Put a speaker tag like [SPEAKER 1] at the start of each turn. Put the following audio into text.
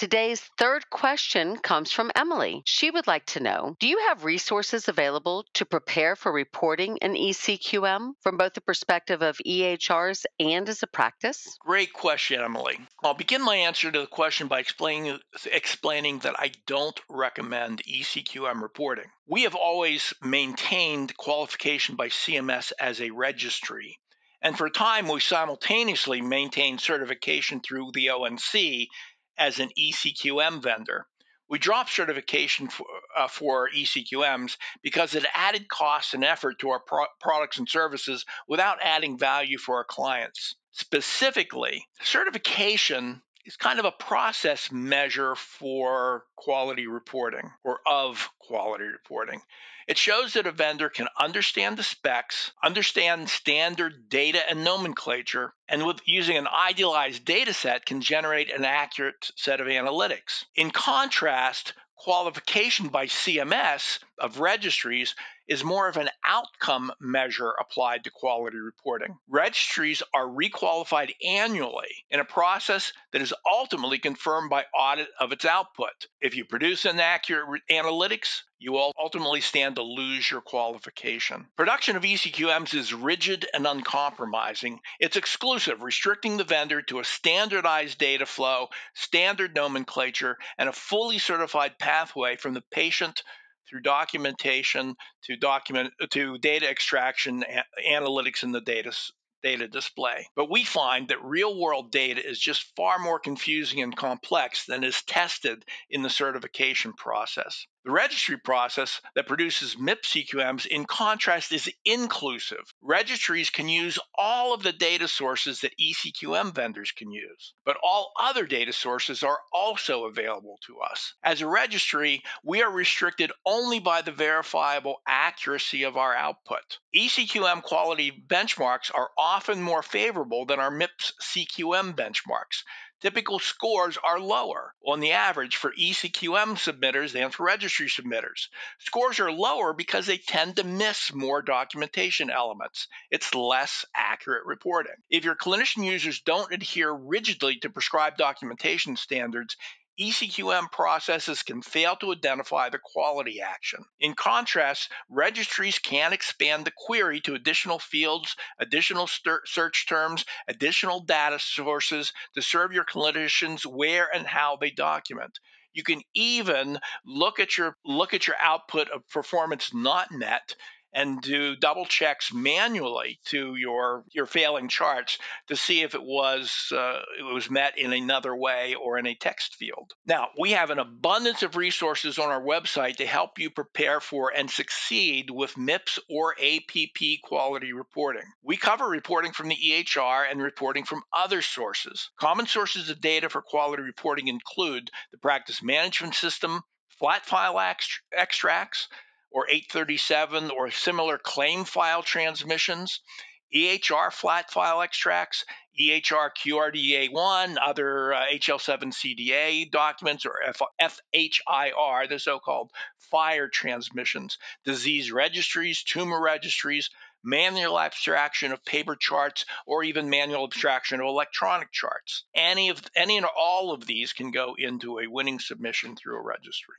[SPEAKER 1] Today's third question comes from Emily. She would like to know, do you have resources available to prepare for reporting in eCQM from both the perspective of EHRs and as a practice?
[SPEAKER 2] Great question, Emily. I'll begin my answer to the question by explaining that I don't recommend eCQM reporting. We have always maintained qualification by CMS as a registry. And for a time, we simultaneously maintained certification through the ONC as an eCQM vendor. We dropped certification for eCQMs because it added cost and effort to our products and services without adding value for our clients. Specifically, certification is kind of a process measure for quality reporting or of quality reporting. It shows that a vendor can understand the specs, understand standard data and nomenclature, and with using an idealized data set can generate an accurate set of analytics. In contrast, qualification by CMS of registries is more of an outcome measure applied to quality reporting. Registries are requalified annually in a process that is ultimately confirmed by audit of its output. If you produce inaccurate analytics, you will ultimately stand to lose your qualification. Production of eCQMs is rigid and uncompromising. It's exclusive, restricting the vendor to a standardized data flow, standard nomenclature, and a fully certified pathway from the patient through documentation to data extraction, analytics in the data display. But we find that real-world data is just far more confusing and complex than is tested in the certification process. The registry process that produces MIPS CQMs, in contrast, is inclusive. Registries can use all of the data sources that eCQM vendors can use, but all other data sources are also available to us. As a registry, we are restricted only by the verifiable accuracy of our output. eCQM quality benchmarks are often more favorable than our MIPS CQM benchmarks. Typical scores are lower on the average for eCQM submitters than for registry submitters. Scores are lower because they tend to miss more documentation elements. It's less accurate reporting. If your clinician users don't adhere rigidly to prescribed documentation standards, eCQM processes can fail to identify the quality action. In contrast, registries can expand the query to additional fields, additional search terms, additional data sources to serve your clinicians where and how they document. You can even look at your output of performance not met and do double checks manually to your failing charts to see if it was met in another way or in a text field. Now, we have an abundance of resources on our website to help you prepare for and succeed with MIPS or APP quality reporting. We cover reporting from the EHR and reporting from other sources. Common sources of data for quality reporting include the practice management system, flat file extracts, or 837 or similar claim file transmissions, EHR flat file extracts, EHR QRDA1, other HL7 CDA documents, or FHIR, the so-called FHIR transmissions, disease registries, tumor registries, manual abstraction of paper charts, or even manual abstraction of electronic charts. Any and all of these can go into a winning submission through a registry.